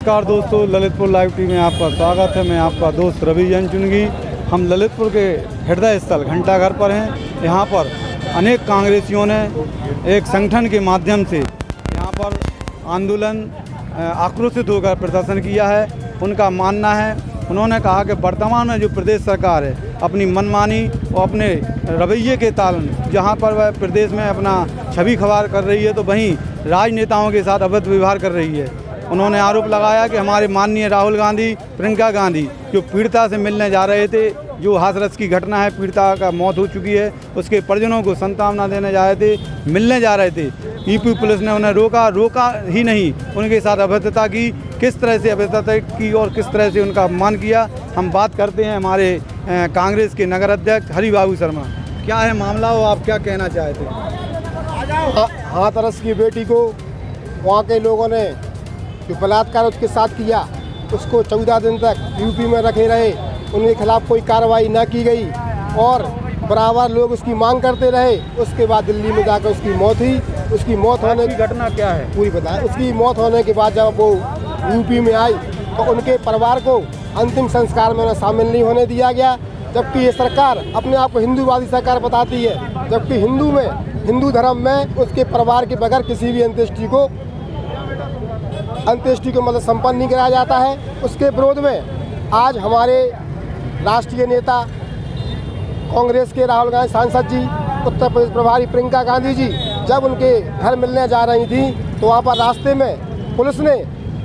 नमस्कार दोस्तों, Lalitpur live TV में आपका स्वागत है। मैं आपका दोस्त रवि जैन चुनगी। हम ललितपुर के हृदय स्थल घंटाघर पर हैं। यहाँ पर अनेक कांग्रेसियों ने एक संगठन के माध्यम से यहाँ पर आंदोलन आक्रोशित होकर प्रदर्शन किया है। उनका मानना है, उन्होंने कहा कि वर्तमान में जो प्रदेश सरकार है अपनी मनमानी और अपने रवैये के तालन जहाँ पर वह प्रदेश में अपना छवि खवार कर रही है, तो वहीं राजनेताओं के साथ अवैध व्यवहार कर रही है। उन्होंने आरोप लगाया कि हमारे माननीय राहुल गांधी, प्रियंका गांधी जो पीड़िता से मिलने जा रहे थे, जो हाथरस की घटना है, पीड़िता का मौत हो चुकी है, उसके परिजनों को सांत्वना देने जा रहे थे, मिलने जा रहे थे। यूपी पुलिस ने उन्हें रोका ही नहीं, उनके साथ अभद्रता की। किस तरह से अभद्रता की और किस तरह से उनका अपमान किया, हम बात करते हैं हमारे कांग्रेस के नगर अध्यक्ष हरिबाबू शर्मा। क्या है मामला, हो आप क्या कहना चाहते हैं? हाथरस की बेटी को वहाँ के लोगों ने जो बलात्कार उसके साथ किया, उसको 14 दिन तक यूपी में रखे रहे, उनके खिलाफ कोई कार्रवाई न की गई और बराबर लोग उसकी मांग करते रहे। उसके बाद दिल्ली में जाकर उसकी मौत हुई। उसकी मौत होने की घटना क्या है पूरी बताएं। उसकी मौत होने के बाद जब वो यूपी में आई तो उनके परिवार को अंतिम संस्कार में शामिल नहीं होने दिया गया, जबकि ये सरकार अपने आप को हिंदूवादी सरकार बताती है, जबकि हिंदू धर्म में उसके परिवार के बगैर किसी भी अंत्येष्टि को मतलब संपन्न नहीं कराया जाता है। उसके विरोध में आज हमारे राष्ट्रीय नेता कांग्रेस के राहुल गांधी सांसद जी, उत्तर प्रदेश प्रभारी प्रियंका गांधी जी जब उनके घर मिलने जा रही थी तो वहाँ पर रास्ते में पुलिस ने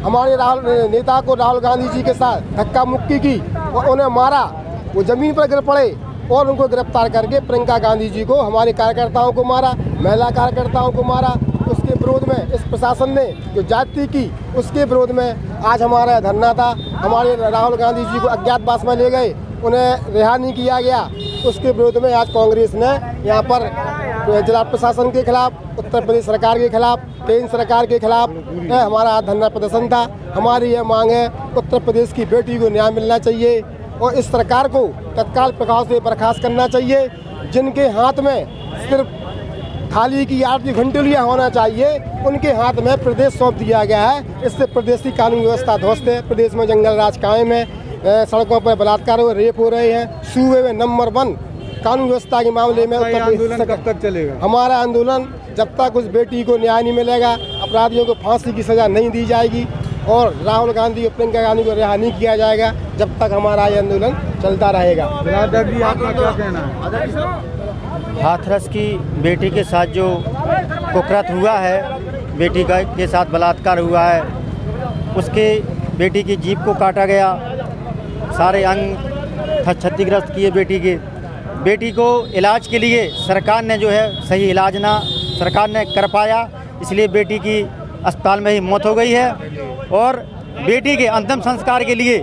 हमारे नेता को राहुल गांधी जी के साथ धक्का मुक्की की और उन्हें मारा। वो ज़मीन पर गिर पड़े और उनको गिरफ्तार करके प्रियंका गांधी जी को, हमारे कार्यकर्ताओं को मारा, महिला कार्यकर्ताओं को मारा। उसके विरोध में इस प्रशासन ने जो जाति की, उसके विरोध में आज हमारा धरना था। हमारे राहुल गांधी जी को अज्ञातवास में ले गए, उन्हें रिहा नहीं किया गया। उसके विरोध में आज कांग्रेस ने यहाँ पर जिला प्रशासन के खिलाफ, उत्तर प्रदेश सरकार के खिलाफ, केंद्र सरकार के खिलाफ हमारा धरना प्रदर्शन था। हमारी यह मांग है, उत्तर प्रदेश की बेटी को न्याय मिलना चाहिए और इस सरकार को तत्काल प्रभाव से बर्खास्त करना चाहिए। जिनके हाथ में सिर्फ थाली की आरती घंटुलियाँ होना चाहिए, उनके हाथ में प्रदेश सौंप दिया गया है। इससे प्रदेश की कानून व्यवस्था ध्वस्त है, प्रदेश में जंगल राज कायम है, सड़कों पर बलात्कार हो, रेप हो रहे हैं। सूबे में नंबर 1 कानून व्यवस्था के मामले में आंदोलन कब तक चलेगा? हमारा आंदोलन जब तक उस बेटी को न्याय नहीं मिलेगा, अपराधियों को फांसी की सज़ा नहीं दी जाएगी और राहुल गांधी और प्रियंका गांधी को रिहा नहीं किया जाएगा, जब तक हमारा ये आंदोलन चलता रहेगा। आपका क्या कहना है? हाथरस की बेटी के साथ जो कुकृत हुआ है, बेटी के साथ बलात्कार हुआ है, उसके बेटी की जीभ को काटा गया, सारे अंग क्षतिग्रस्त किए बेटी को इलाज के लिए सरकार ने जो है सही इलाज ना सरकार ने कर पाया, इसलिए बेटी की अस्पताल में ही मौत हो गई है। और बेटी के अंतिम संस्कार के लिए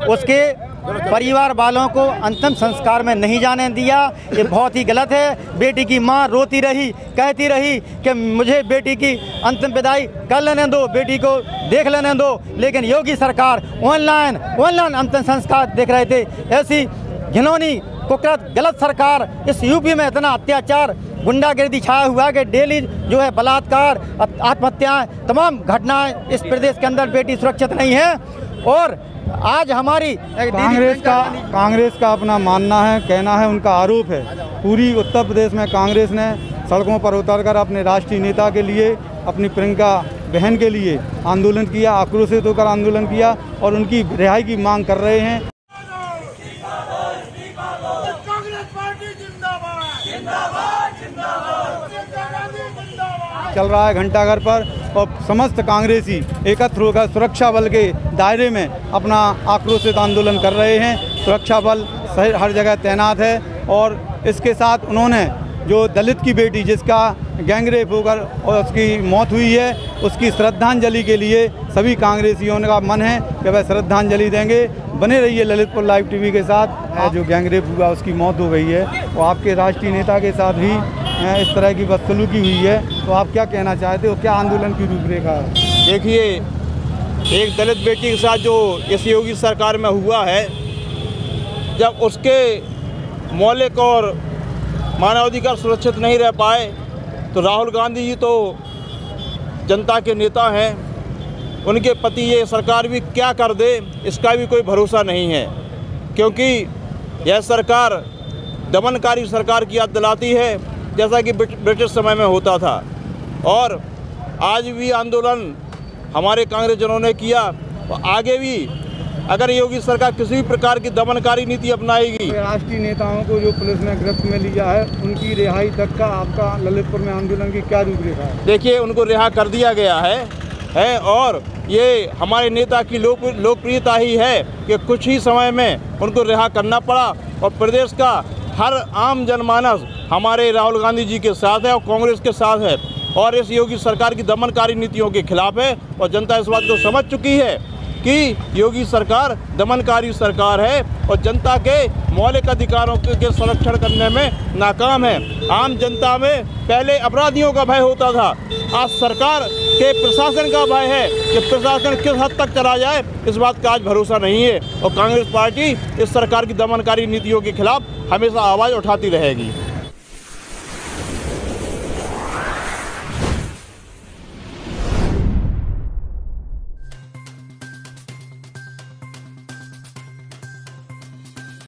उसके परिवार वालों को अंतिम संस्कार में नहीं जाने दिया। ये बहुत ही गलत है। बेटी की मां रोती रही, कहती रही कि मुझे बेटी की अंतिम विदाई कर लेने दो, बेटी को देख लेने दो, लेकिन योगी सरकार ऑनलाइन अंतिम संस्कार देख रहे थे। ऐसी घिनौनी कुकृत गलत सरकार, इस यूपी में इतना अत्याचार, गुंडागर्दी छाया हुआ कि डेली जो है बलात्कार, आत्महत्याएं, तमाम घटनाएं इस प्रदेश के अंदर। बेटी सुरक्षित नहीं है और आज हमारी कांग्रेस का अपना मानना है, कहना है, उनका आरोप है पूरी उत्तर प्रदेश में कांग्रेस ने सड़कों पर उतरकर अपने राष्ट्रीय नेता के लिए, अपनी प्रियंका बहन के लिए आंदोलन किया, आक्रोशित होकर आंदोलन किया और उनकी रिहाई की मांग कर रहे हैं। चल रहा है घंटाघर पर और समस्त कांग्रेसी एकत्र होकर सुरक्षा बल के दायरे में अपना आक्रोशित आंदोलन कर रहे हैं। सुरक्षा बल हर जगह तैनात है और इसके साथ उन्होंने जो दलित की बेटी जिसका गैंगरेप होकर और उसकी मौत हुई है, उसकी श्रद्धांजलि के लिए सभी कांग्रेसियों का मन है कि वह श्रद्धांजलि देंगे। बने रहिए ललितपुर लाइव टीवी के साथ। जो गैंगरेप हुआ, उसकी मौत हो गई है, वो आपके राष्ट्रीय नेता के साथ भी इस तरह की बदसलूकी हुई है, तो आप क्या कहना चाहते हो? क्या आंदोलन की रूपरेखा है? देखिए, एक दलित बेटी के साथ जो इस योगी सरकार में हुआ है, जब उसके मौलिक और मानवाधिकार सुरक्षित नहीं रह पाए तो राहुल गांधी जी तो जनता के नेता हैं, उनके पति ये सरकार भी क्या कर दे इसका भी कोई भरोसा नहीं है, क्योंकि यह सरकार दमनकारी सरकार की याद दिलाती है, जैसा कि ब्रिटिश समय में होता था। और आज भी आंदोलन हमारे कांग्रेसजनों ने किया और आगे भी अगर योगी सरकार किसी भी प्रकार की दमनकारी नीति अपनाएगी। राष्ट्रीय नेताओं को जो पुलिस ने गिरफ्त में लिया है, उनकी रिहाई तक का आपका ललितपुर में आंदोलन की क्या रूपरेखा है? देखिए, उनको रिहा कर दिया गया है और ये हमारे नेता की लोकप्रियता ही है कि कुछ ही समय में उनको रिहा करना पड़ा और प्रदेश का हर आम जनमानस हमारे राहुल गांधी जी के साथ है और कांग्रेस के साथ है और इस योगी सरकार की दमनकारी नीतियों के खिलाफ है। और जनता इस बात को समझ चुकी है कि योगी सरकार दमनकारी सरकार है और जनता के मौलिक अधिकारों के संरक्षण करने में नाकाम है। आम जनता में पहले अपराधियों का भय होता था, आज सरकार के प्रशासन का भय है कि प्रशासन किस हद तक चला जाए, इस बात का आज भरोसा नहीं है। और कांग्रेस पार्टी इस सरकार की दमनकारी नीतियों के खिलाफ हमेशा आवाज़ उठाती रहेगी।